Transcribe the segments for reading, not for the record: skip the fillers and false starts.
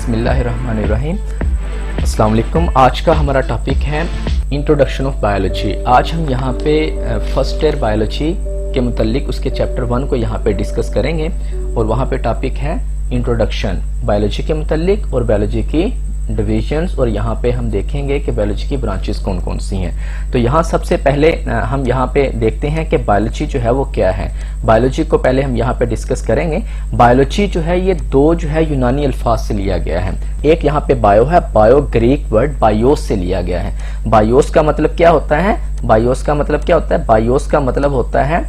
बिस्मिल्लाहिर्रहमानिर्रहीम। अस्सलाम वालेकुम। आज का हमारा टॉपिक है इंट्रोडक्शन ऑफ बायोलॉजी। आज हम यहाँ पे फर्स्ट ईयर बायोलॉजी के मुतालिक उसके चैप्टर 1 को यहाँ पे डिस्कस करेंगे और वहाँ पे टॉपिक है इंट्रोडक्शन बायोलॉजी के मुतालिक और बायोलॉजी की डिविजन्स, और यहाँ पे हम देखेंगे कि बायोलॉजी की ब्रांचेस कौन कौन सी हैं। तो यहाँ सबसे पहले हम यहाँ पे देखते हैं कि बायोलॉजी जो है वो क्या है। बायोलॉजी को पहले हम यहाँ पे डिस्कस करेंगे। बायोलॉजी जो है ये दो जो है यूनानी अल्फाज से लिया गया है। एक यहाँ पे बायो है, बायो ग्रीक वर्ड बायोस से लिया गया है। बायोस का मतलब क्या होता है? बायोस का मतलब क्या होता है? बायोस का मतलब होता है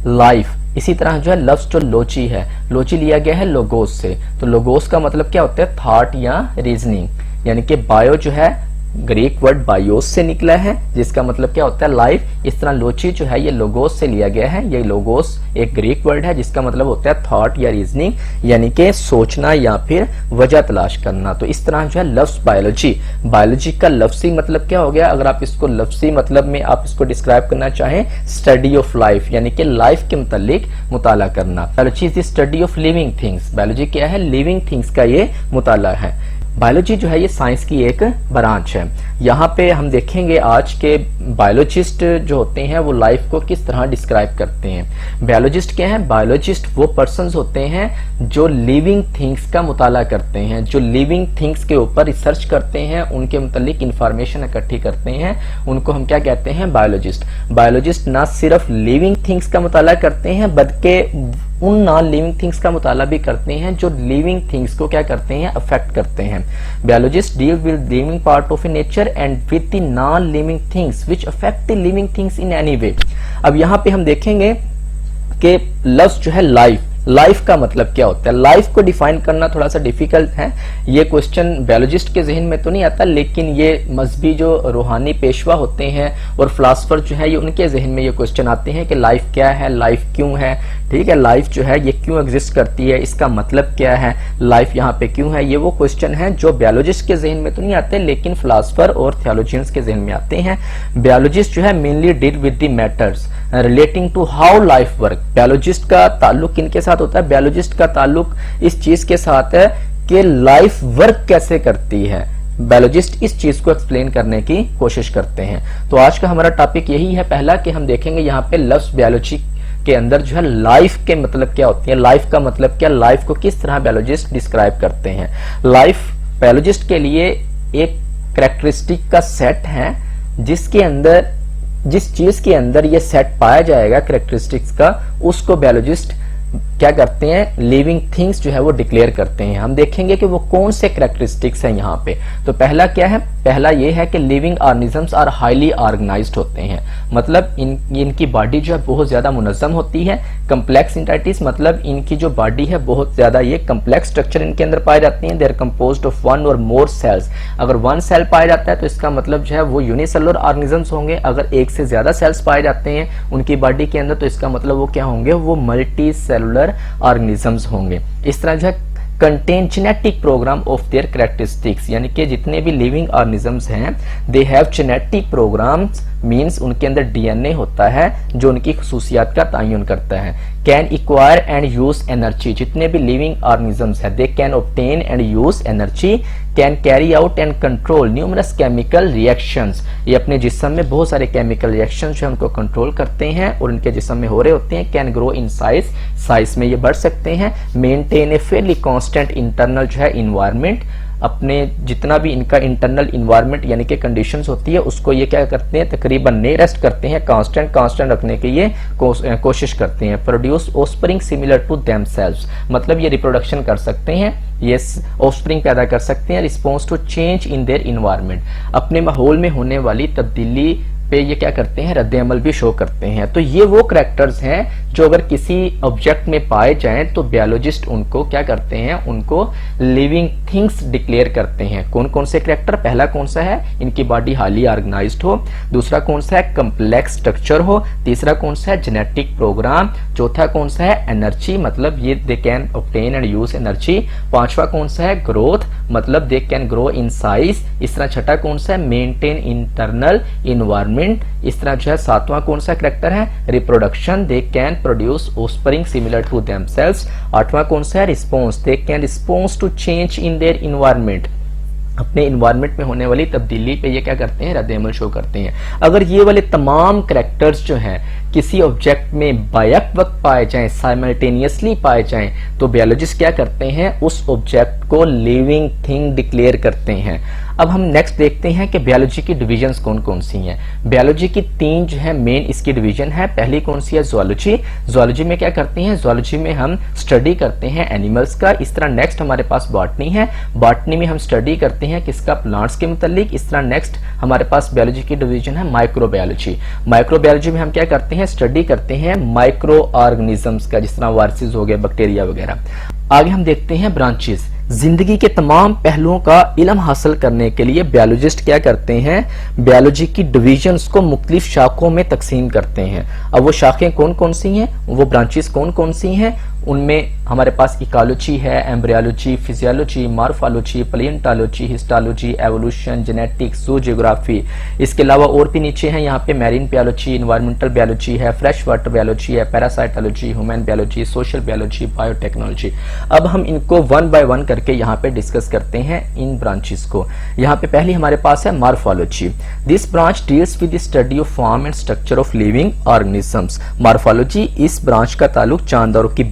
लाइफ। इसी तरह जो है लफ्ज जो लोची है, लोची लिया गया है लोगोस से। तो लोगोस का मतलब क्या होता है? थॉट या रीजनिंग। यानी कि बायो जो है ग्रीक वर्ड बायोस से निकला है, जिसका मतलब क्या होता है? लाइफ। इस तरह लोची जो है ये लोगोस से लिया गया है। ये लोगोस एक ग्रीक वर्ड है जिसका मतलब होता है थॉट या रीजनिंग, यानी कि सोचना या फिर वजह तलाश करना। तो इस तरह जो है लफ्ज बायोलॉजी, बायोलॉजी का लफ्जी मतलब क्या हो गया? अगर आप इसको लफ्जी मतलब में आप इसको डिस्क्राइब करना चाहें, स्टडी ऑफ लाइफ, यानी कि लाइफ के मुतालिक मुताला करना। Biology is the study of living things. Biology क्या है? लिविंग थिंग्स का ये मुताला है। बायोलॉजी जो है ये साइंस की एक ब्रांच है। यहाँ पे हम देखेंगे आज के बायोलॉजिस्ट जो होते हैं वो लाइफ को किस तरह डिस्क्राइब करते हैं। बायोलॉजिस्ट क्या है? बायोलॉजिस्ट वो पर्सन्स होते हैं जो लिविंग थिंग्स का मुताला करते हैं, जो लिविंग थिंग्स के ऊपर रिसर्च करते हैं, उनके मुतालिक इंफॉर्मेशन इकट्ठी करते हैं, उनको हम क्या कहते हैं? बायोलॉजिस्ट। बायोलॉजिस्ट ना सिर्फ लिविंग थिंग्स का मुताला करते हैं बल्कि उन नॉन लिविंग थिंग्स का मुताला भी करते हैं जो लिविंग थिंग्स को क्या करते हैं? अफेक्ट करते हैं। Biologist deal with living part of A nature and with the non living things which affect the living things in any way. अब यहाँ पे हम देखेंगे कि लफ्ज जो है लाइफ, लाइफ का मतलब क्या होता है? लाइफ को डिफाइन करना थोड़ा सा डिफिकल्ट है। ये क्वेश्चन बायोलॉजिस्ट के जहन में तो नहीं आता, लेकिन ये मजहबी जो रूहानी पेशवा होते हैं और फिलासफर जो है ये उनके जहन में ये क्वेश्चन आते हैं कि लाइफ क्या है, लाइफ क्यों है, ठीक है, लाइफ जो है ये क्यों एग्जिस्ट करती है, इसका मतलब क्या है, लाइफ यहाँ पे क्यों है। ये वो क्वेश्चन है जो बायोलॉजिस्ट के जहन में तो नहीं आते, लेकिन फिलासफर और थियोलॉजियंस के जहन में आते हैं। बायोलॉजिस्ट जो है mainly deal with the matters relating to how life work. Biologist का ताल्लुक किनके साथ होता है? बायोलॉजिस्ट का ताल्लुक इस चीज के साथ है कि लाइफ वर्क कैसे करती है। बायोलॉजिस्ट इस चीज को एक्सप्लेन करने की कोशिश करते हैं। तो आज का हमारा टॉपिक यही है पहला, कि हम देखेंगे यहाँ पे लफ्ज बायोलॉजी के अंदर जो है लाइफ के मतलब क्या होती है, लाइफ का मतलब क्या, लाइफ को किस तरह बायोलॉजिस्ट डिस्क्राइब करते हैं। लाइफ बायोलॉजिस्ट के लिए एक कैरेक्टरिस्टिक का सेट है जिसके अंदर, जिस चीज के अंदर ये सेट पाया जाएगा कैरेक्टरिस्टिक्स का, उसको बायोलॉजिस्ट क्या करते हैं? लिविंग थिंग्स जो है वो डिक्लेयर करते हैं। हम देखेंगे कि वो कौन से कैरेक्टरिस्टिक्स हैं यहाँ पे। तो पहला क्या है? पहला ये है कि living organisms are highly organised होते हैं, मतलब इनकी बॉडी जो है बहुत ज्यादा मुनज़्ज़म होती है। कम्प्लेक्स एंटिटीज मतलब इनकी जो बॉडी है बहुत ज्यादा ये कम्प्लेक्स स्ट्रक्चर इनके अंदर पाए जाते हैं। They are composed of one or more cells. अगर वन सेल पाया जाता है तो इसका मतलब जो है वो यूनिसेलुलर ऑर्गेनिजम्स होंगे। अगर एक से ज्यादा सेल्स पाए जाते हैं उनकी बॉडी के अंदर तो इसका मतलब वो क्या होंगे? वो मल्टी सेलुलर ऑर्गेनिजम्स होंगे। इस तरह जो है contain genetic program of their characteristics, यानी कि जितने भी लिविंग ऑर्गेनिजम्स हैं they have genetic programs, means उनके अंदर डीएनए होता है जो उनकी खुसूसियात का तयन करता है। Can acquire and use energy, जितने भी लिविंग ऑर्गेनिजम्स हैं दे can obtain and use energy, can carry out and control numerous chemical reactions. ये अपने जिस्म में बहुत सारे केमिकल रिएक्शन जो है उनको कंट्रोल करते हैं और उनके जिस्म में हो रहे होते हैं। Can grow in size, size में ये बढ़ सकते हैं। मेंटेन ए फेयरली कांस्टेंट इंटरनल जो है इन्वायरमेंट, अपने जितना भी इनका इंटरनल इन्वायरमेंट यानी कि कंडीशंस होती है उसको ये क्या करते हैं? तकरीबन नियरेस्ट करते हैं, कांस्टेंट रखने की ये कोशिश करते हैं। Produce offspring similar to themselves, मतलब ये रिप्रोडक्शन कर सकते हैं, ये ऑफस्प्रिंग पैदा कर सकते हैं। Response to change in their environment, अपने माहौल में होने वाली तब्दीली पे ये क्या करते हैं? रद्द अमल भी शो करते हैं। तो ये वो कैरेक्टर्स हैं जो अगर किसी ऑब्जेक्ट में पाए जाएं तो बायोलॉजिस्ट उनको क्या करते हैं? उनको लिविंग थिंग्स डिक्लेयर करते हैं। कौन कौन से कैरेक्टर? पहला कौन सा है? इनकी बॉडी हाईली ऑर्गेनाइज्ड हो। दूसरा कौन सा है? कम्प्लेक्स स्ट्रक्चर हो। तीसरा कौन सा है? Genetic program. चौथा कौन सा है? एनर्जी, मतलब ये they can obtain and use energy. पांचवा कौन सा है? ग्रोथ। मतलब they can grow in size. इस तरह छठा कौन सा है, मेंटेन इंटरनल इन्वायरमेंट। इस तरह जो है सातवां कौन सा करेक्टर है, reproduction, they can produce offspring similar to themselves. आठवां कौन सा है, response, they can response to change in their environment. अपने इन्वायरमेंट में होने वाली तब्दीली पे ये क्या करते हैं, रद्द-ए-अमल शो करते हैं। अगर ये वाले तमाम करैक्टर्स जो हैं किसी ऑब्जेक्ट में बैक वक्त पाए जाएं, साइमल्टेनियसली पाए जाएं, तो बायोलॉजिस्ट क्या करते हैं, उस ऑब्जेक्ट को लिविंग थिंग डिक्लेयर करते हैं। अब हम नेक्स्ट देखते हैं कि बायोलॉजी की डिविजन्स कौन कौन सी हैं। बायोलॉजी की तीन जो है मेन इसकी डिवीजन है। पहली कौन सी है, ज़ूलॉजी। ज़ूलॉजी में क्या करते हैं, ज़ूलॉजी में हम स्टडी करते हैं एनिमल्स का। इस तरह नेक्स्ट हमारे पास बॉटनी है, बॉटनी में हम स्टडी करते हैं किसका, प्लांट्स के मुतालिक। इस तरह नेक्स्ट हमारे पास बायोलॉजी की डिवीजन है माइक्रोबायोलॉजी। माइक्रोबायोलॉजी में हम क्या करते हैं, स्टडी करते हैं माइक्रो ऑर्गेनिजम्स का, जिस तरह वायरसेस हो गए, बैक्टीरिया वगैरह। आगे हम देखते हैं ब्रांचेस। जिंदगी के तमाम पहलुओं का इल्म हासिल करने के लिए बायोलॉजिस्ट क्या करते हैं, बायोलॉजी की डिविजन्स को मुख्तलिफ शाखों में तकसीम करते हैं। अब वो शाखें कौन कौन सी हैं, वो ब्रांचेस कौन कौन सी हैं, उनमें हमारे पास इकोलॉजी है, embryology, physiology, morphology, palaeontology, histology, evolution, genetics, zoogeography. इसके अलावा और भी नीचे हैं यहाँ पे मैरीन बायोलॉजी, इन्वायरमेंटल बायोलॉजी है, फ्रेश वाटर बायोलॉजी है, parasitology, human biology, social biology, biotechnology. अब हम इनको वन बाय वन करके यहाँ पे डिस्कस करते हैं इन ब्रांचेस को। यहाँ पे पहली हमारे पास है morphology. This branch deals with the study of form and structure of living organisms. Morphology इस ब्रांच का ताल्लुक जानदारों की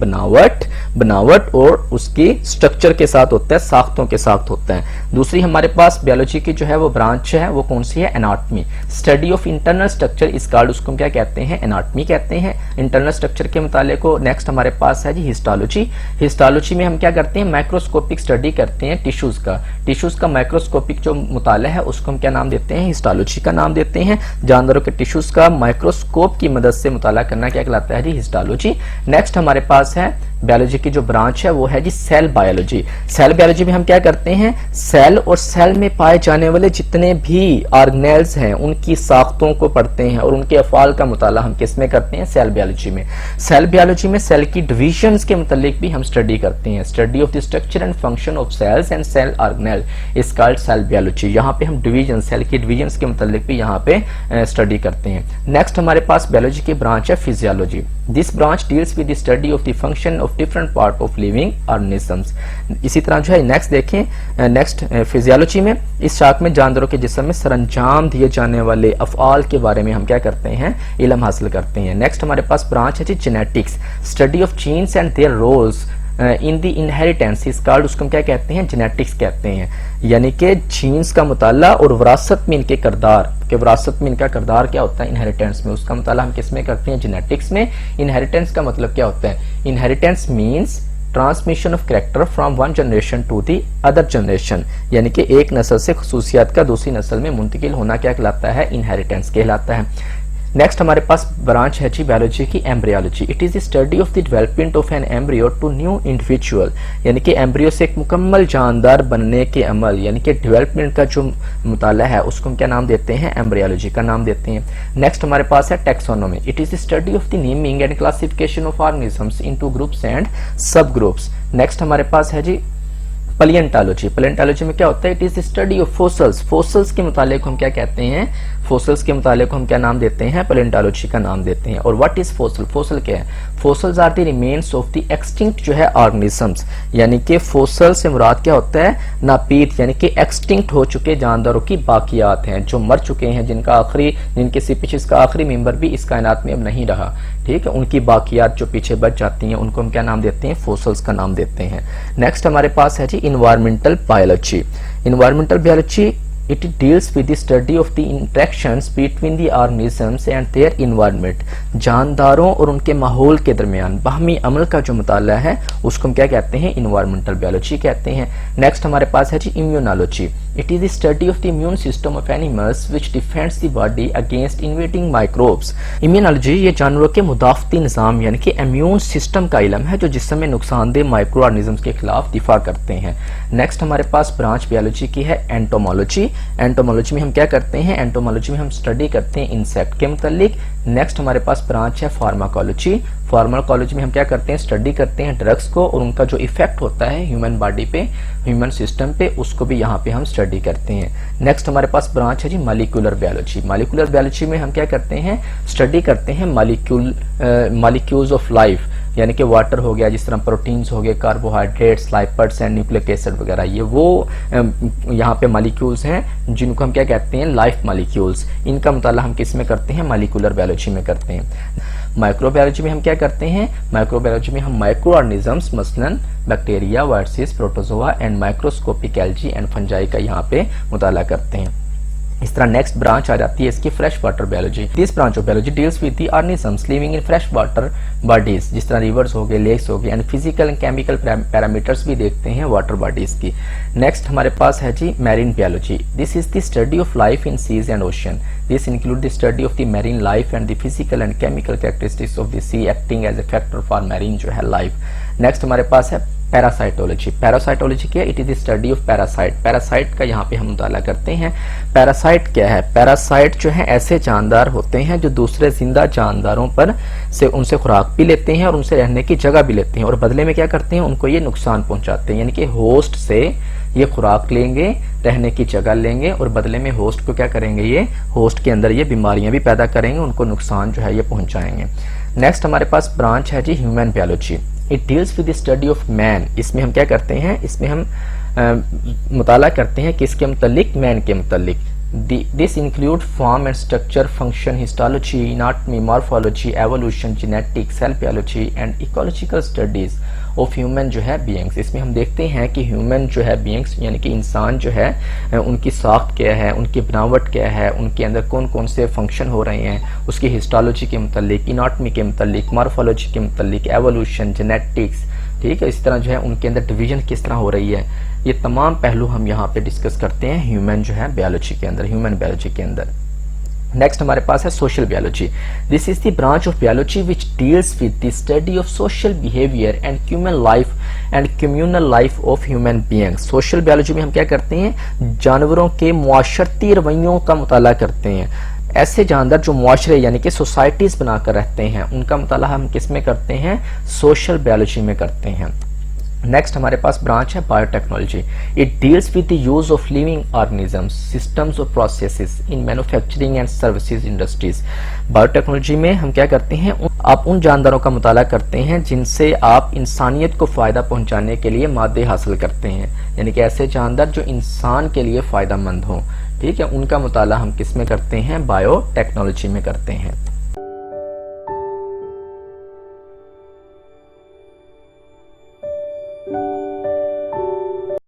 बनावट और उसकी स्ट्रक्चर के साथ होता है, साख्तों के साथ होता है। दूसरी हमारे पास बायोलॉजी की जो है वो ब्रांच है, वो कौन सी है, anatomy. Study of internal structure इस कार्ड, उसको क्या कहते हैं, एनाटॉमी कहते हैं। इंटरनल स्ट्रक्चर के मुताले को नेक्स्ट हमारे पास है जी हिस्टोलॉजी। हिस्टोलॉजी में हम क्या करते हैं, माइक्रोस्कोपिक स्टडी करते हैं टिश्यूज का। टिश्यूज का माइक्रोस्कोपिक जो मुताला है उसको हम क्या नाम देते हैं, हिस्टोलॉजी का नाम देते हैं। जानवरों के टिश्यूज का माइक्रोस्कोप की मदद से मुताला करना क्या कहलाता है जी, हिस्टोलॉजी। नेक्स्ट हमारे पास है बायोलॉजी की जो ब्रांच है वो है जी सेल बायोलॉजी। सेल बायोलॉजी में हम क्या करते हैं, सेल और सेल में पाए जाने वाले जितने भी ऑर्गेनेल्स हैं उनकी साख्तों को पढ़ते हैं और उनके अफाल का मुताला हम किस में करते हैं, सेल बायोलॉजी में। सेल बायोलॉजी में सेल की डिविजन्स के मुतालिक भी हम स्टडी करते हैं। Study of the structure and function of cells and cell organelle is called cell biology. यहाँ पे हम डिवीजन, सेल की डिविजन्स के मुतालिक भी यहाँ पे स्टडी करते हैं। नेक्स्ट हमारे पास बायोलॉजी की ब्रांच है physiology. This branch deals with the study of the function of different part of living organisms. इसी तरह जो है नेक्स्ट देखें, नेक्स्ट फिजियोलॉजी में इस शाख में जानवरों के जिस्म में सरंजाम दिए जाने वाले अफआल के बारे में हम क्या करते हैं, इल्म हासिल करते हैं। नेक्स्ट हमारे पास ब्रांच है जी genetics. Study of genes and their roles in the inheritance is called, उसको हम क्या कहते हैं, जेनेटिक्स कहते हैं। यानी कि जीन्स का मुताला और विरासत में इनके किरदार, कि विरासत में इनका किरदार क्या होता है इनहेरिटेंस में, उसका मुताला हम किस में करते हैं, जेनेटिक्स में। इनहेरिटेंस का मतलब क्या होता है, inheritance means transmission of character from one generation to the other generation. यानी कि एक नस्ल से खुसूसियात का दूसरी नस्ल में मुंतकिल होना क्या कहलाता है, इनहेरिटेंस कहलाता है। नेक्स्ट हमारे पास ब्रांच है जी बायोलॉजी की embryology. It is the study of the development of an embryo to new individual. यानी कि एम्ब्रियो से एक मुकम्मल जानदार बनने के अमल, यानी कि डेवलपमेंट का जो मुताला है उसको हम क्या नाम देते हैं, एम्ब्रियोलॉजी का नाम देते हैं। नेक्स्ट हमारे पास है taxonomy. It is the study of the naming and classification of organisms into groups and सब ग्रुप्स। नेक्स्ट हमारे पास है जी पैलियोंटोलॉजी। पैलियोंटोलॉजी में क्या होता है, it is the study of fossils. Fossils के मुताले को हम क्या कहते हैं, फोसिल्स के मुताले को हम क्या नाम देते हैं, पैलियोंटोलॉजी का नाम देते हैं। और व्हाट इज फोसिल, फोसिल क्या है, fossils are the remains of the extinct जो है ऑर्गेनिजम्स। यानी कि फोसिल से मुराद क्या होता है, नापीद, यानी कि एक्सटिंक्ट हो चुके जानदारों की बाकियात हैं, जो मर चुके हैं, जिनका आखिरी, जिनके स्पीशीज का आखिरी मेंबर भी इस कायनात में अब नहीं रहा, ठीक है, उनकी बाकियात जो पीछे बच जाती हैं उनको हम क्या नाम देते हैं, फोसिल्स का नाम देते हैं। नेक्स्ट हमारे पास है जी environmental biology. Environmental biology it deals with the study of the interactions between the organisms and their environment। जानदारों और उनके माहौल के दरमियान बाहमी अमल का जो मुताला है उसको हम क्या कहते हैं, इन्वायरमेंटल बायोलॉजी कहते हैं। नेक्स्ट हमारे पास है जी immunology. It is the study of the immune system of animals which defends the body against invading microbes. Immunology ये जानवरों के मुदाफती निज़ाम यानी कि इम्यून सिस्टम का इल्म है जो जिस्म में नुकसानदेह माइक्रो ऑर्गेनिजम्स के खिलाफ दिफा करते हैं। नेक्स्ट हमारे पास ब्रांच बायोलॉजी की है एंटोमोलॉजी। एंटोमोलॉजी में हम क्या करते हैं, एंटोमोलॉजी में हम स्टडी करते हैं इंसेक्ट के मुतालिक। नेक्स्ट हमारे पास ब्रांच है फार्माकोलॉजी। फार्माकोलॉजी में हम क्या करते हैं, स्टडी करते हैं ड्रग्स को और उनका जो इफेक्ट होता है ह्यूमन बॉडी पे, ह्यूमन सिस्टम पे, उसको भी यहाँ पे हम स्टडी करते हैं। नेक्स्ट हमारे पास ब्रांच है जी मॉलिक्यूलर बायोलॉजी। मॉलिक्यूलर बायोलॉजी में हम क्या करते हैं, स्टडी करते हैं मॉलिक्यूल्स ऑफ लाइफ, यानी कि वाटर हो गया, जिस तरह प्रोटीन्स हो गए, कार्बोहाइड्रेट्स, लाइपिड्स एंड न्यूक्लिक एसिड वगैरह, ये वो यहाँ पे मॉलिक्यूल्स हैं जिनको हम क्या कहते हैं, लाइफ मॉलिक्यूल्स। इनका मुताला हम किस में करते हैं, मॉलिक्यूलर बायोलॉजी में करते हैं। माइक्रोबायोलॉजी में हम क्या करते हैं, माइक्रोबायोलॉजी में हम माइक्रो ऑर्गेनिजम्स मसलन bacteria, viruses, protozoa and microscopic algae and fungi का यहाँ पे मुताला करते हैं। इस तरह नेक्स्ट ब्रांच आ जाती है इसकी fresh water biology. This branch of biology deals with the organisms living in fresh water bodies, जिस तरह रिवर्स हो गए, लेक्स हो गए, and physical and chemical parameters भी देखते हैं वाटर बॉडीज की। नेक्स्ट हमारे पास है जी marine biology. This is the study of life in seas and ocean. This include the study of the marine life and the physical and chemical characteristics of the sea acting as a factor for marine जो है life. Next हमारे पास है parasitology. Parasitology क्या है, it is the study of parasite. Parasite का यहाँ पे हम मुताला करते हैं। पैरासाइट क्या है, पैरासाइट जो है ऐसे जानदार होते हैं जो दूसरे जिंदा जानदारों पर से उनसे खुराक भी लेते हैं और उनसे रहने की जगह भी लेते हैं और बदले में क्या करते हैं, उनको ये नुकसान पहुंचाते हैं। यानी कि होस्ट से ये खुराक लेंगे, रहने की जगह लेंगे और बदले में होस्ट को क्या करेंगे, ये होस्ट के अंदर ये बीमारियां भी पैदा करेंगे, उनको नुकसान जो है ये पहुंचाएंगे। नेक्स्ट हमारे पास ब्रांच है जी human biology. It deals with the study of man. इसमें हम क्या करते हैं, इसमें हम मुताला करते हैं किसके मुतालिक, मैन के मुतालिक। This include form and structure, function, histology, anatomy, morphology, evolution, genetics, cell biology and ecological studies of human जो है बीइंग्स। इसमें हम देखते हैं कि ह्यूमन जो है बीइंग्स यानी कि इंसान जो है, उनकी साख्त क्या है, उनकी बनावट क्या है, उनके अंदर कौन कौन से फंक्शन हो रहे हैं, उसकी हिस्टोलॉजी के मुतालिक, एनाटॉमी के मुतालिक, मॉर्फोलॉजी के मुतालिक, एवोल्यूशन, जेनेटिक्स, ठीक है, इस तरह जो है उनके अंदर डिवीजन किस तरह हो रही है, ये तमाम पहलू हम यहाँ पे डिस्कस करते हैं ह्यूमन जो है बायोलॉजी के अंदर, ह्यूमन बायोलॉजी के अंदर। नेक्स्ट हमारे पास है social biology. This is the branch of biology which deals with the study of social behaviour and human life and communal life of human beings. Social biology में हम क्या करते हैं, जानवरों के मुआशरती रवैयों का मुताला करते हैं। ऐसे जानदार जो मुआशरे यानी कि सोसाइटीज बनाकर रहते हैं, उनका मुताला हम किस में करते हैं, सोशल बायोलॉजी में करते हैं। नेक्स्ट हमारे पास ब्रांच है biotechnology. It deals with the use of living organisms, systems और processes in manufacturing and services industries. Biotechnology में हम क्या करते हैं, आप उन जानदारों का मुताला करते हैं जिनसे आप इंसानियत को फायदा पहुंचाने के लिए मादे हासिल करते हैं, यानी कि ऐसे जानदार जो इंसान के लिए फायदा मंद हों, ठीक है, उनका मुताला हम किस में करते हैं, बायोटेक्नोलॉजी में करते हैं।